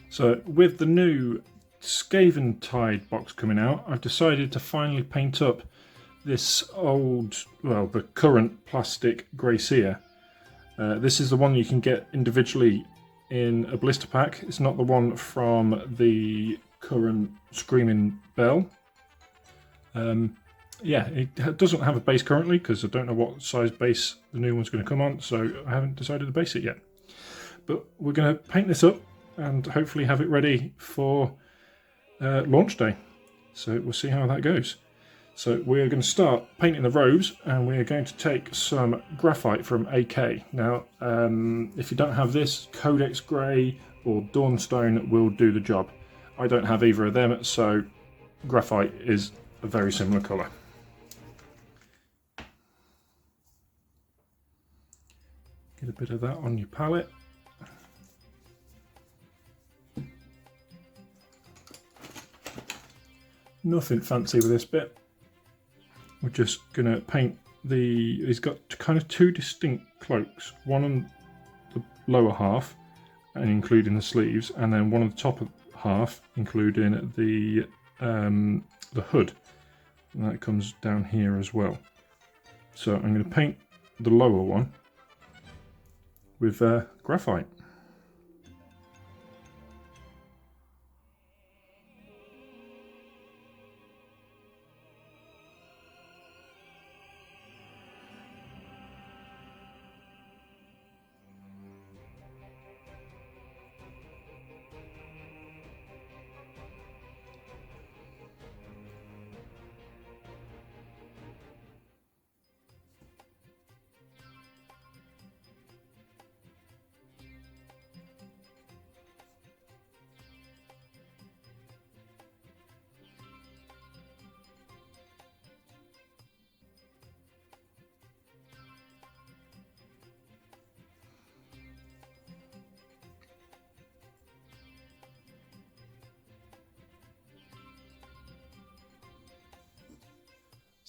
So with the new Skaven Tide box coming out, I've decided to finally paint up this old, well, the current plastic grey Seer. This is the one you can get individually in a blister pack. It's not the one from the current Screaming Bell. Yeah, it doesn't have a base currently because I don't know what size base the new one's going to come on, so I haven't decided to base it yet. But we're going to paint this up and hopefully have it ready for launch day. So we'll see how that goes. So we're going to start painting the robes, and we're going to take some graphite from AK. Now, if you don't have this, Codex Grey or Dawnstone will do the job. I don't have either of them, so graphite is a very similar colour. Get a bit of that on your palette. Nothing fancy with this bit. We're just going to paint he's got kind of two distinct cloaks. One on the lower half, and including the sleeves, and then one on the top half, including the hood. And that comes down here as well. So I'm going to paint the lower one with graphite.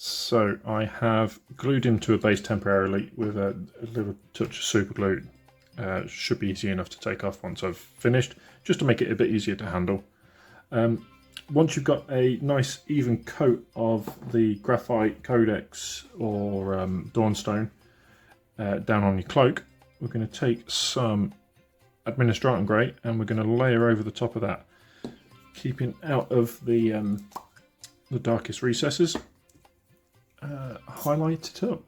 So I have glued him to a base temporarily with a little touch of super glue. Should be easy enough to take off once I've finished, just to make it a bit easier to handle. Once you've got a nice even coat of the graphite, Codex or Dawnstone down on your cloak, we're going to take some Administratum Grey and we're going to layer over the top of that, keeping out of the darkest recesses. Highlight it up.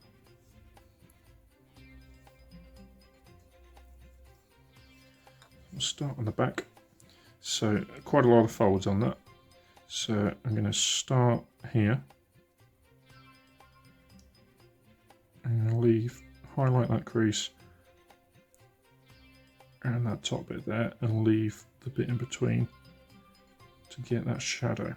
We'll start on the back. So quite a lot of folds on that. So I'm going to start here. I'm going to highlight that crease and that top bit there, and leave the bit in between to get that shadow.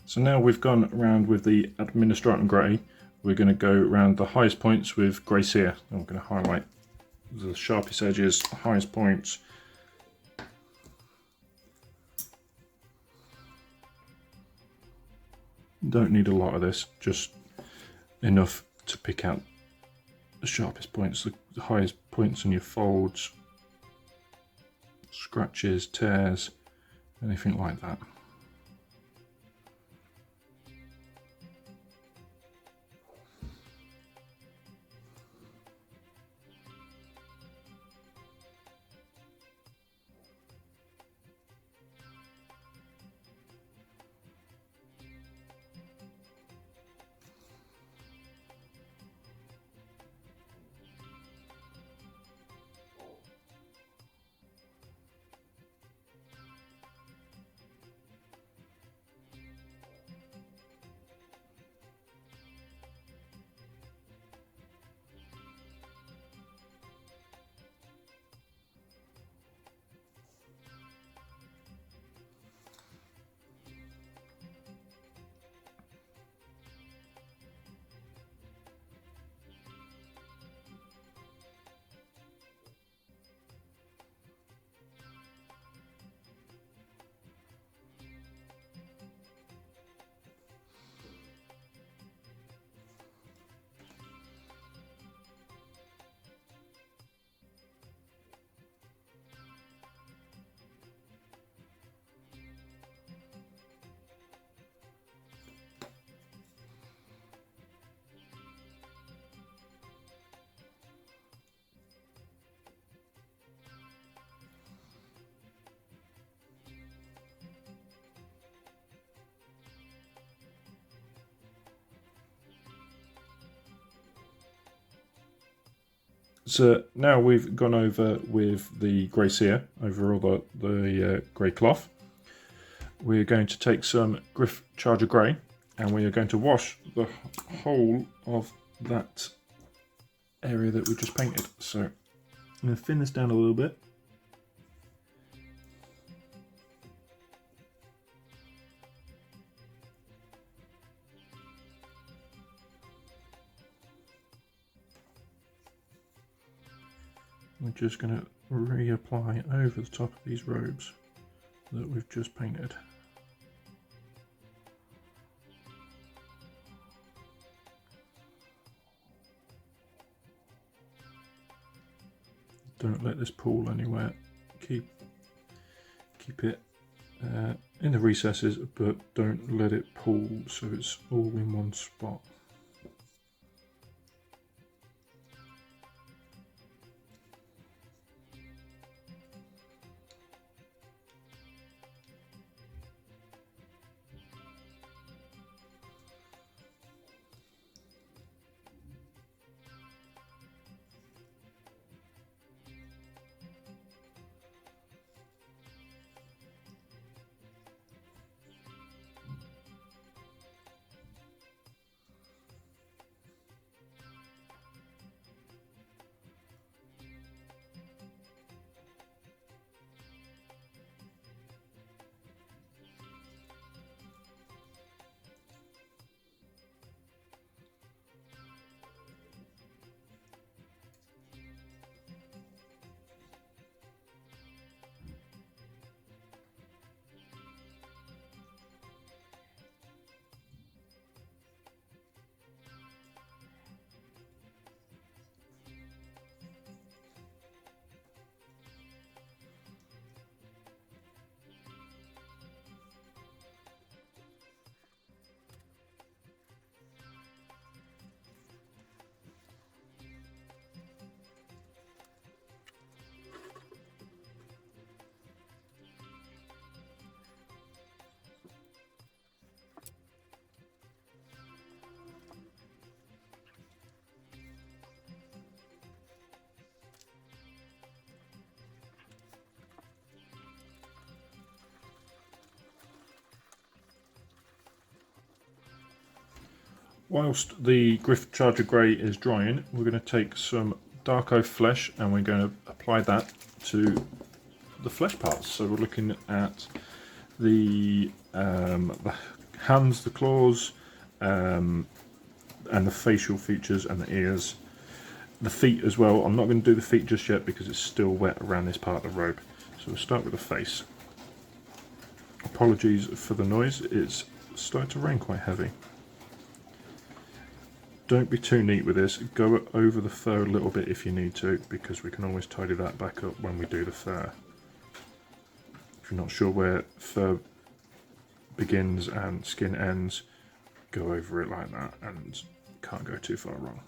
So now we've gone around with the Administratum Grey, we're going to go around the highest points with Grey Seer. And we're going to highlight the sharpest edges, the highest points. Don't need a lot of this, just enough to pick out the sharpest points, the highest points in your folds, scratches, tears, anything like that. So now we've gone over with the Grey Seer, over all the grey cloth. We're going to take some Gryph-Charger Grey and we are going to wash the whole of that area that we just painted. So I'm going to thin this down a little bit. We're just going to reapply over the top of these robes that we've just painted. Don't let this pool anywhere. Keep it in the recesses, but don't let it pool so it's all in one spot. Whilst the Gryph-Charger Grey is drying, we're going to take some Darkoath Flesh and we're going to apply that to the flesh parts. So we're looking at the hands, the claws, and the facial features and the ears. The feet as well. I'm not going to do the feet just yet because it's still wet around this part of the robe. So we'll start with the face. Apologies for the noise, it's starting to rain quite heavy. Don't be too neat with this, go over the fur a little bit if you need to, because we can always tidy that back up when we do the fur. If you're not sure where fur begins and skin ends, go over it like that and can't go too far wrong.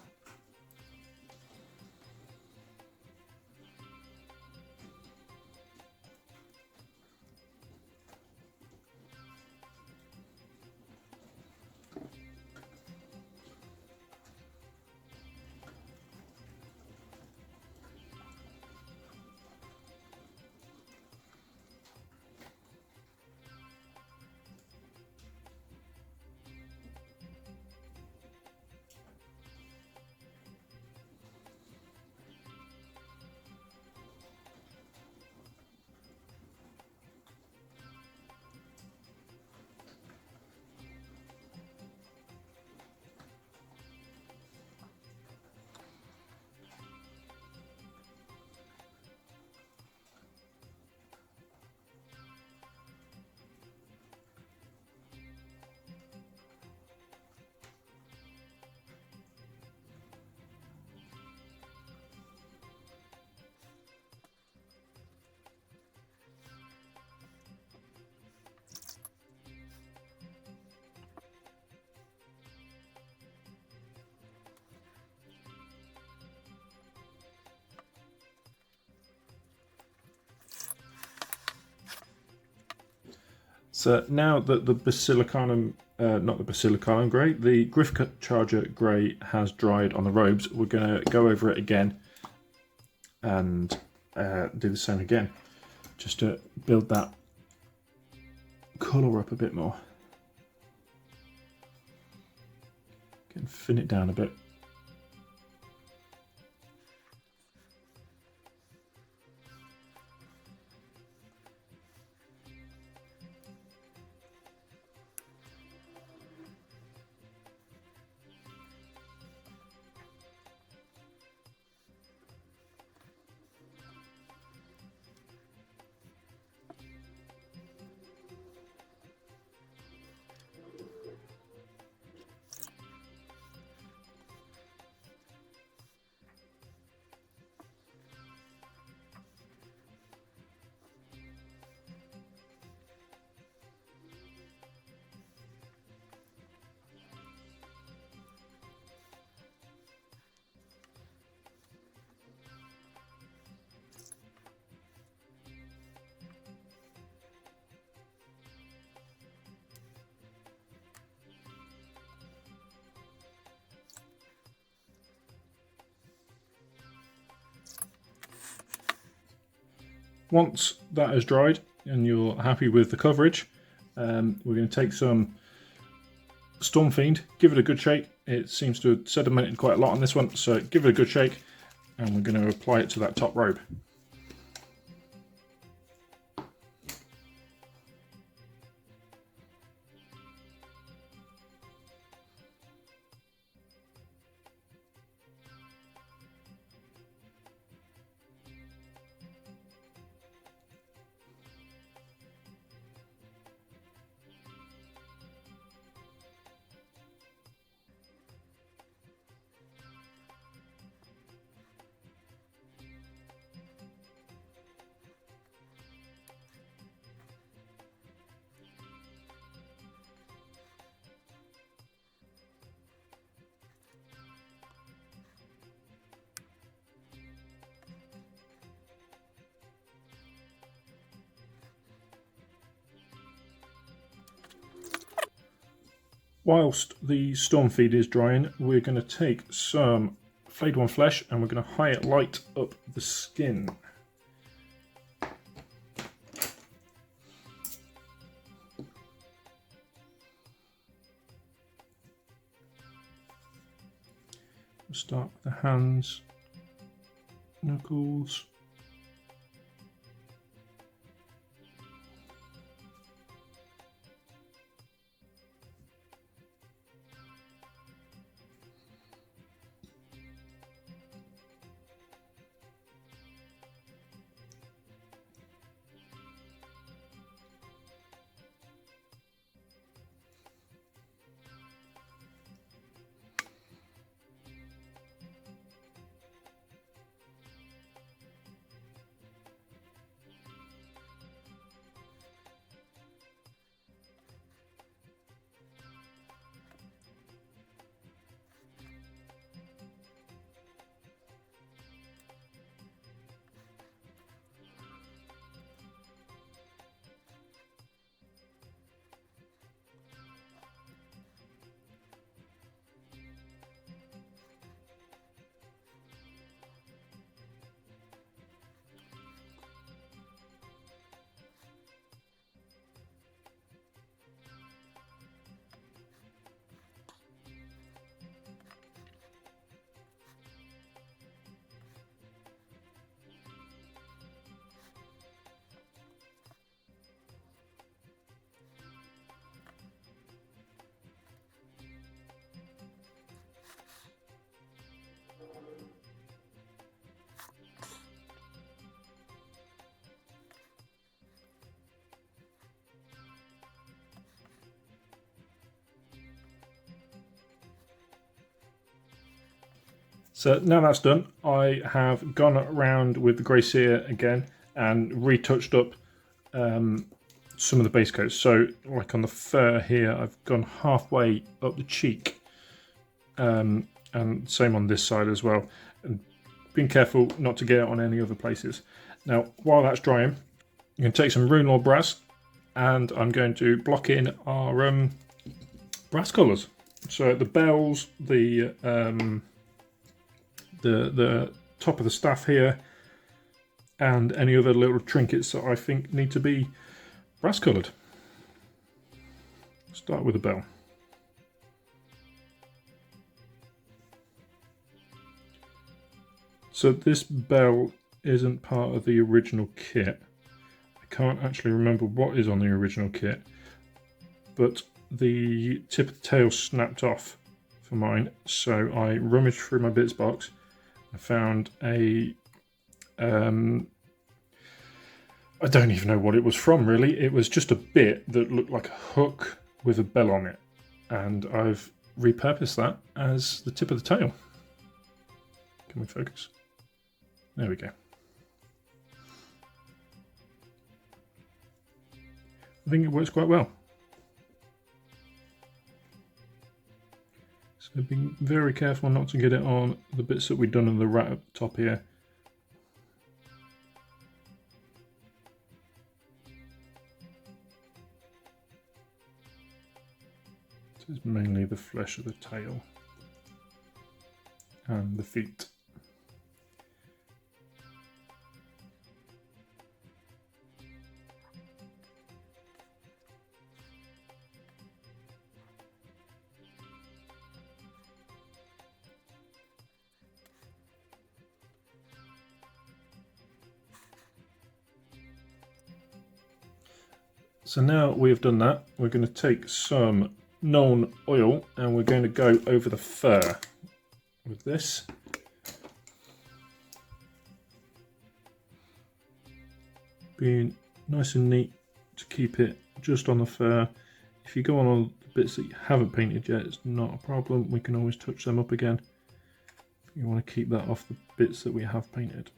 So now that the Basilicanum, not the Basilicanum Grey, the Gryph-Charger Grey has dried on the robes, we're going to go over it again and do the same again, just to build that colour up a bit more. Can thin it down a bit. Once that has dried and you're happy with the coverage, we're going to take some Stormfiend, give it a good shake. It seems to have sedimented quite a lot on this one, so give it a good shake, and we're going to apply it to that top robe. Whilst the Stormfiend is drying, we're going to take some Flayed One Flesh and we're going to highlight up the skin. We'll start with the hands, knuckles, So now that's done, I have gone around with the Grey Seer again and retouched up some of the base coats. So like on the fur here, I've gone halfway up the cheek, and same on this side as well. And being careful not to get it on any other places. Now, while that's drying, I'm going to take some Runelord Brass, and I'm going to block in our brass colours. So the bells, the top of the staff here, and any other little trinkets that I think need to be brass coloured. Start with a bell. So this bell isn't part of the original kit. I can't actually remember what is on the original kit, but the tip of the tail snapped off for mine, so I rummaged through my bits box. I found a I don't even know what it was from, really. It was just a bit that looked like a hook with a bell on it, and I've repurposed that as the tip of the tail. Can we focus? There we go. I think it works quite well. So be very careful not to get it on the bits that we've done on the rat up the top here. This is mainly the flesh of the tail and the feet. So now we've done that, we're going to take some Nuln Oil and we're going to go over the fur with this. Being nice and neat to keep it just on the fur. If you go on all the bits that you haven't painted yet, it's not a problem. We can always touch them up again. You want to keep that off the bits that we have painted.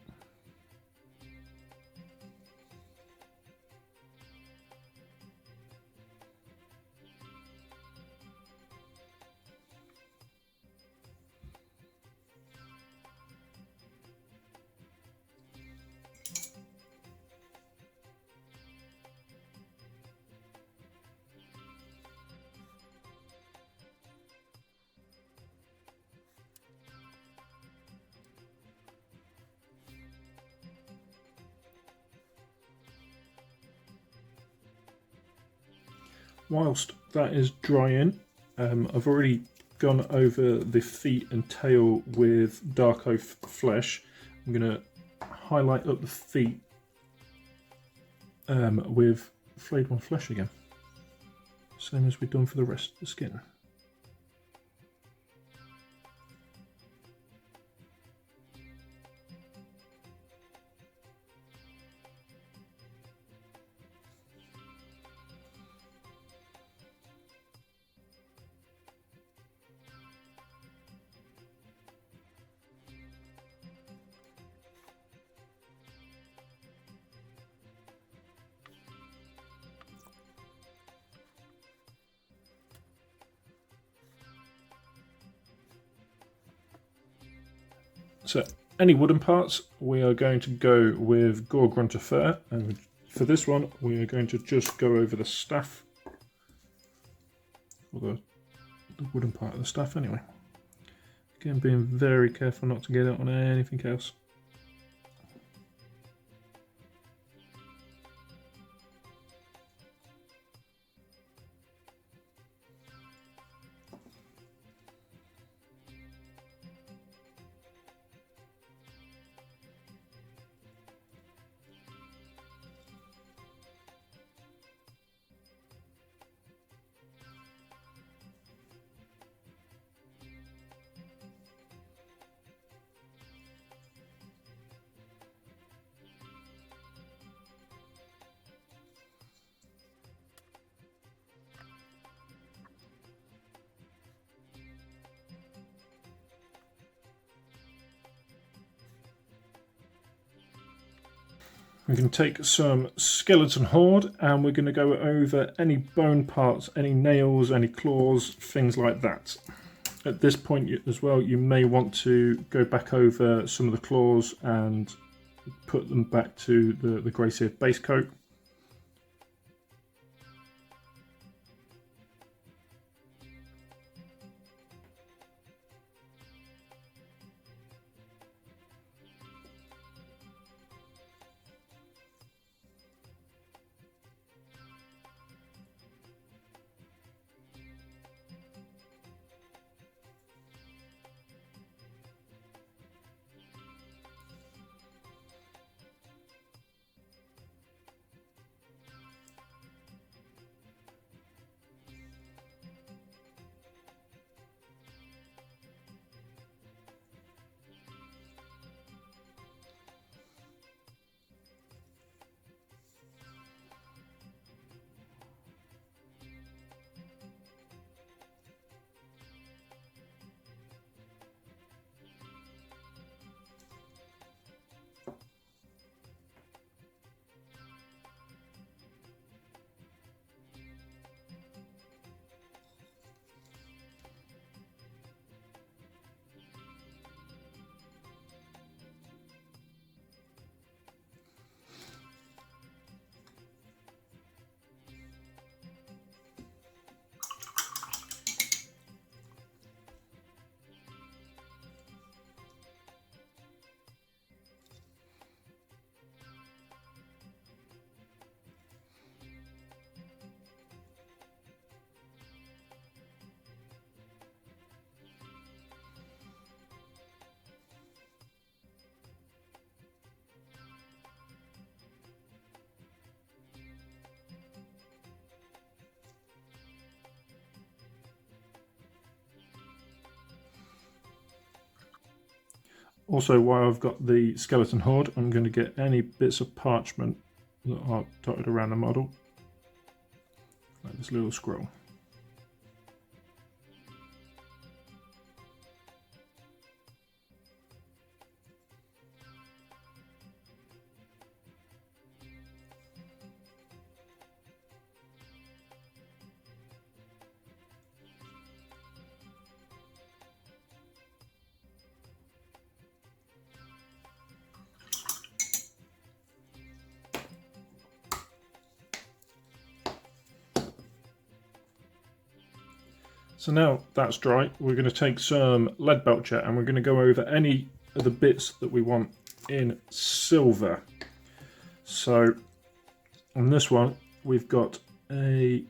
Whilst that is drying, I've already gone over the feet and tail with Darkoath Flesh. I'm going to highlight up the feet with Flayed One Flesh again, same as we've done for the rest of the skin. So any wooden parts, we are going to go with Gore-Grunta Fur, and for this one we are going to just go over the staff, or the wooden part of the staff anyway. Again, being very careful not to get it on anything else. We can take some skeleton horde and we're going to go over any bone parts, any nails, any claws, things like that. At this point as well, you may want to go back over some of the claws and put them back to the Grey Seer base coat. Also, while I've got the skeleton horde, I'm going to get any bits of parchment that are dotted around the model, like this little scroll. So now that's dry, we're going to take some Leadbelcher and we're going to go over any of the bits that we want in silver. So on this one, we've got a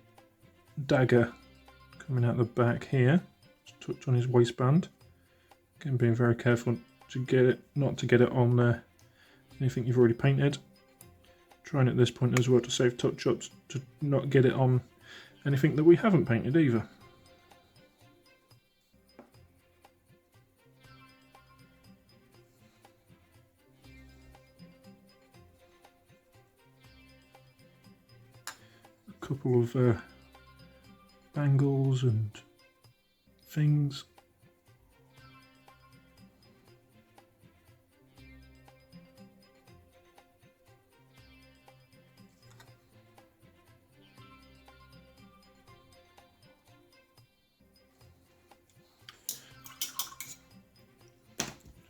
dagger coming out the back here, just tucked on his waistband. Again, being very careful to get it, not to get it on anything you've already painted. Trying at this point as well to save touch-ups to not get it on anything that we haven't painted either. Couple of bangles and things.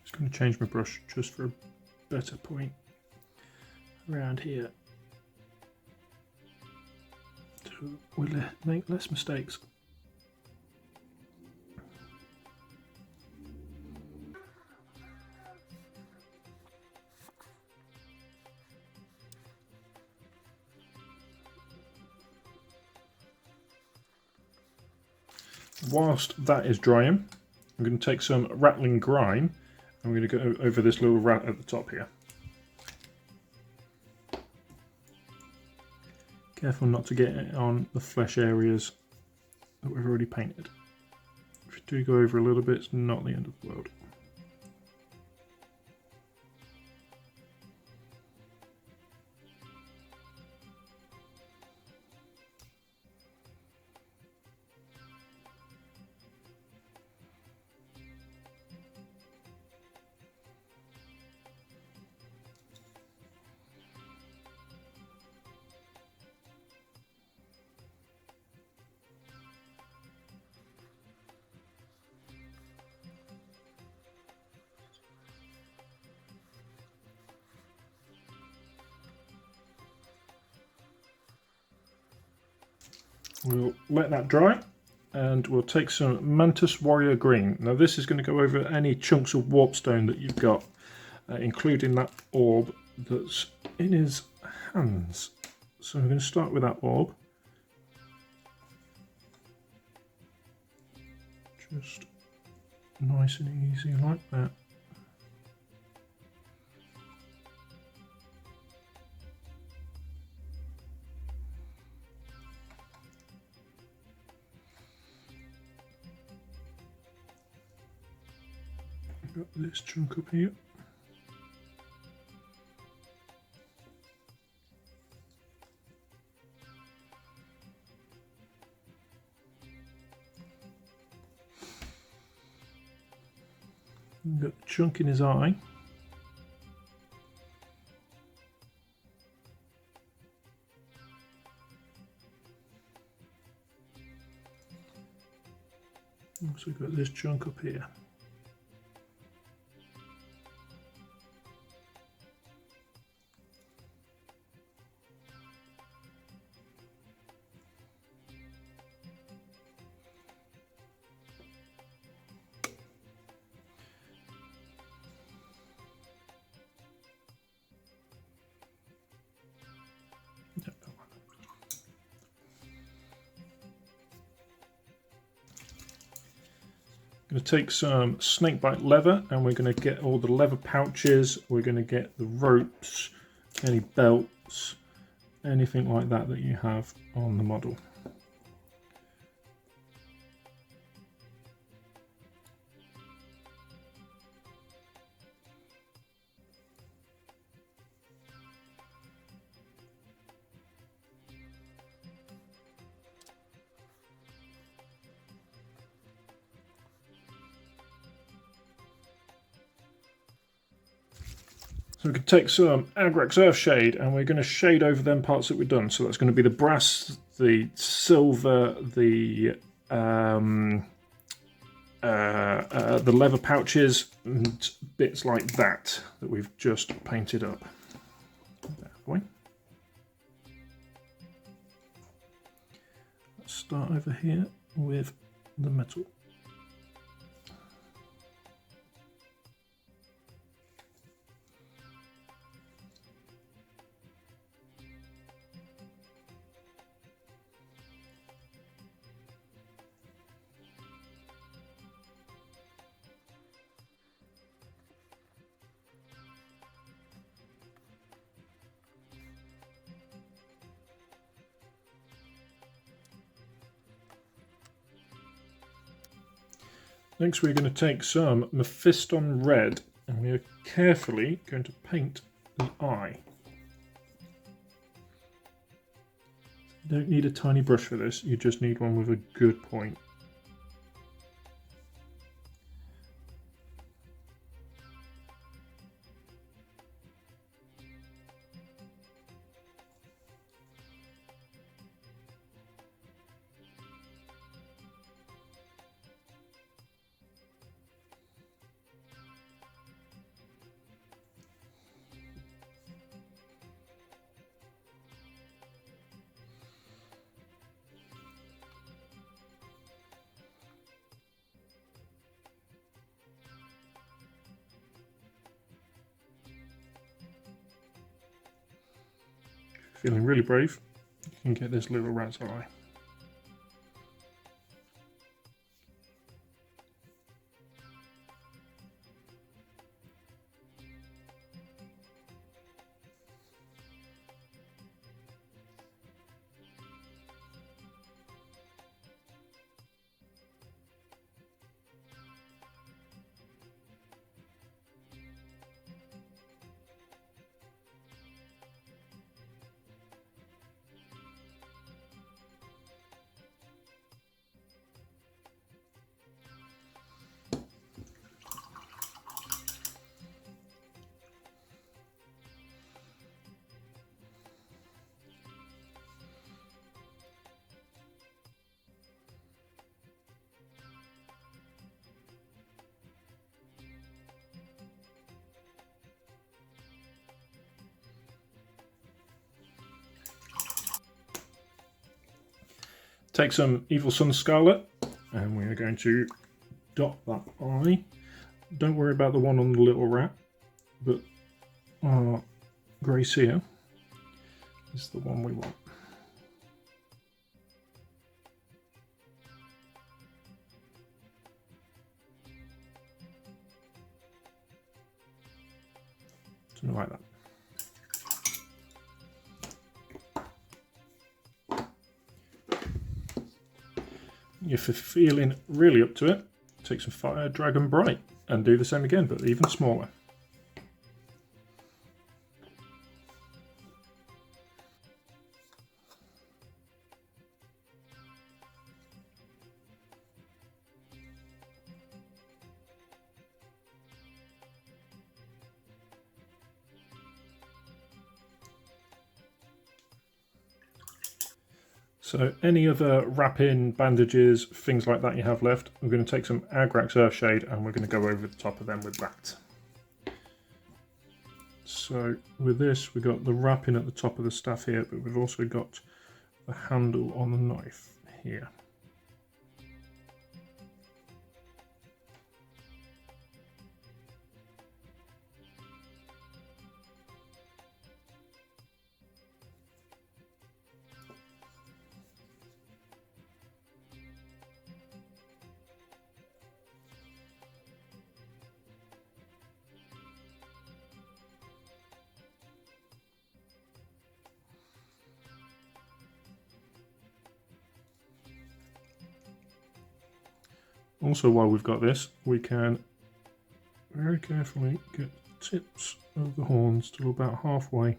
Just going to change my brush just for a better point around here. We'll make less mistakes. Whilst that is drying, I'm going to take some Ratling Grime. I'm going to go over this little rat at the top here. Careful not to get it on the flesh areas that we've already painted. If you do go over a little bit, it's not the end of the world. We'll let that dry and we'll take some Mantis Warrior Green. Now this is going to go over any chunks of Warpstone that you've got, including that orb that's in his hands. So we're going to start with that orb. Just nice and easy like that. Got this chunk up here. Got a chunk in his eye. Also got this chunk up here. Going to take some Snakebite Leather and we're going to get all the leather pouches, we're going to get the ropes, any belts, anything like that that you have on the model. So we can take some Agrax Earthshade and we're going to shade over them parts that we've done. So that's going to be the brass, the silver, the leather pouches and bits like that that we've just painted up. That way. Let's start over here with the metal. Next we're going to take some Mephiston Red and we are carefully going to paint the eye. You don't need a tiny brush for this, you just need one with a good point. Feeling really brave, you can get this little rat's eye. Take some Evil Sunz Scarlet, and we are going to dot that eye. Don't worry about the one on the little rat, but our Grey Seer is the one we want. Something like that. If you're feeling really up to it, take some Fire Dragon Bright and do the same again, but even smaller. So any other wrapping, bandages, things like that you have left, we're going to take some Agrax Earthshade and we're going to go over the top of them with that. So with this, we've got the wrapping at the top of the staff here, but we've also got the handle on the knife here. Also, while we've got this, we can very carefully get the tips of the horns to about halfway.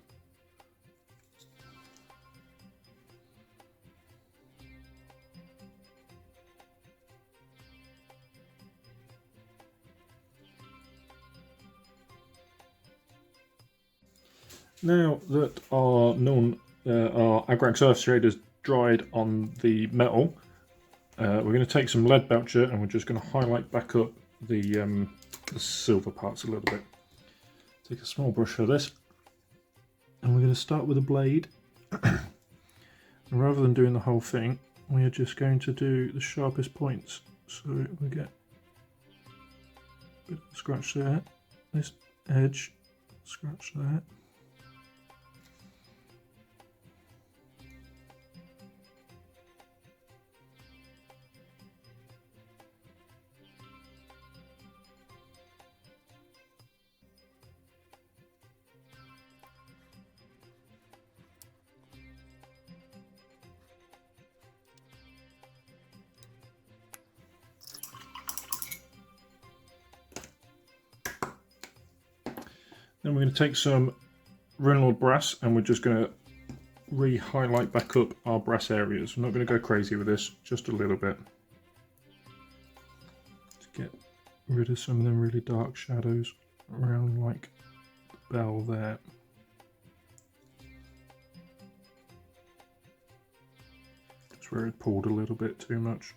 Now that our our Agrax Earthshade is dried on the metal, we're going to take some Leadbelcher and we're just going to highlight back up the silver parts a little bit. Take a small brush for this, and we're going to start with a blade. And rather than doing the whole thing, we are just going to do the sharpest points. So we get a bit of a scratch there, this edge, scratch there. Then we're going to take some Runelord Brass and we're just going to re-highlight back up our brass areas. I'm not going to go crazy with this, just a little bit. To get rid of some of them really dark shadows around like the bell there. That's where it pulled a little bit too much.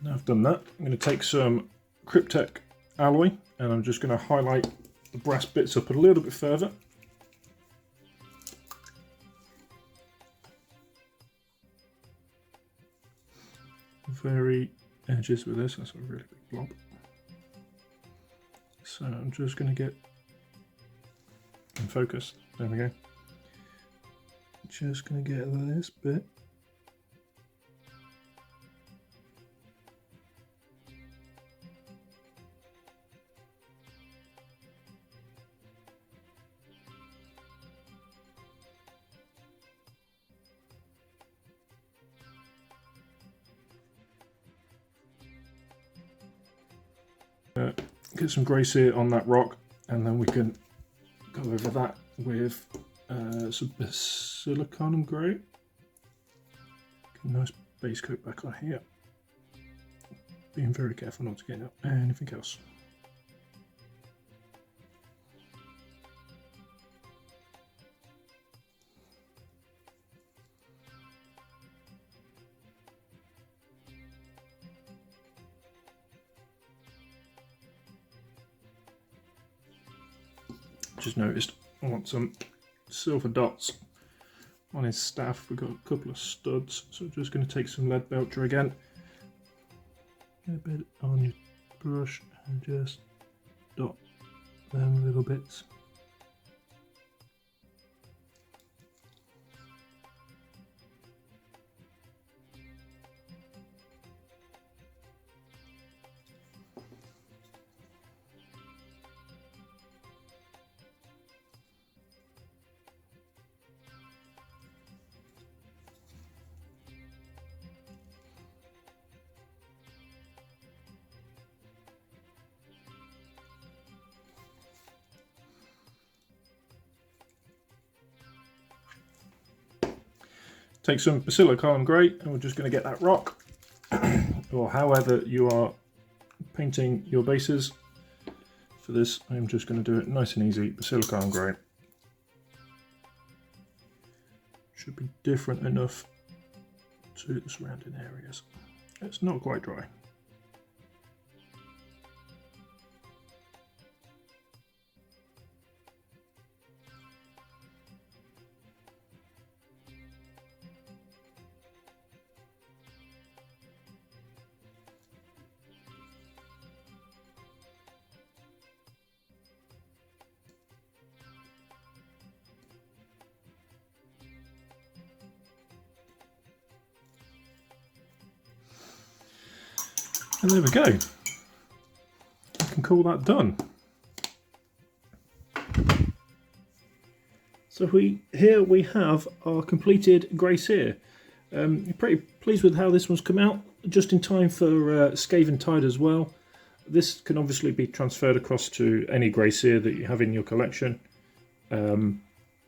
Now I've done that, I'm going to take some Canoptek Alloy and I'm just going to highlight the brass bits up a little bit further. Very edges with this, that's a really big blob. So I'm just going to get in focus, there we go. Just going to get this bit. Get some Grey Seer on that rock, and then we can go over that with some Basilicanum Grey. Nice base coat back on here. Being very careful not to get up anything else. Just noticed I want some silver dots on his staff. We've got a couple of studs, so I'm just going to take some Leadbelcher again. Get a bit on your brush and just dot them little bits. Take some Basilicanum Grey and we're just going to get that rock, or however you are painting your bases. For this I'm just going to do it nice and easy, Basilicanum Grey. Should be different enough to the surrounding areas. It's not quite dry. And there we go. I can call that done. So here we have our completed Grey Seer. Pretty pleased with how this one's come out, just in time for Skaven Tide as well. This can obviously be transferred across to any Grey Seer that you have in your collection,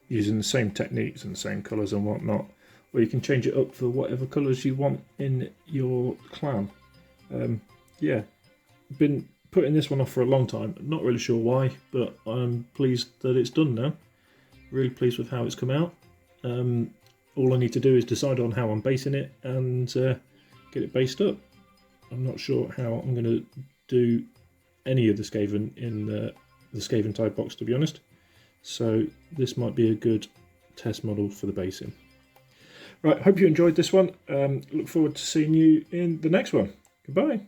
using the same techniques and the same colours and whatnot, or you can change it up for whatever colours you want in your clan. Yeah, been putting this one off for a long time, not really sure why, but I'm pleased that it's done now. Really pleased with how it's come out. All I need to do is decide on how I'm basing it and get it based up. I'm not sure how I'm going to do any of the Skaven in the Skaven Tide box, to be honest, so this might be a good test model for the basing. Right, hope you enjoyed this one. Look forward to seeing you in the next one. Goodbye.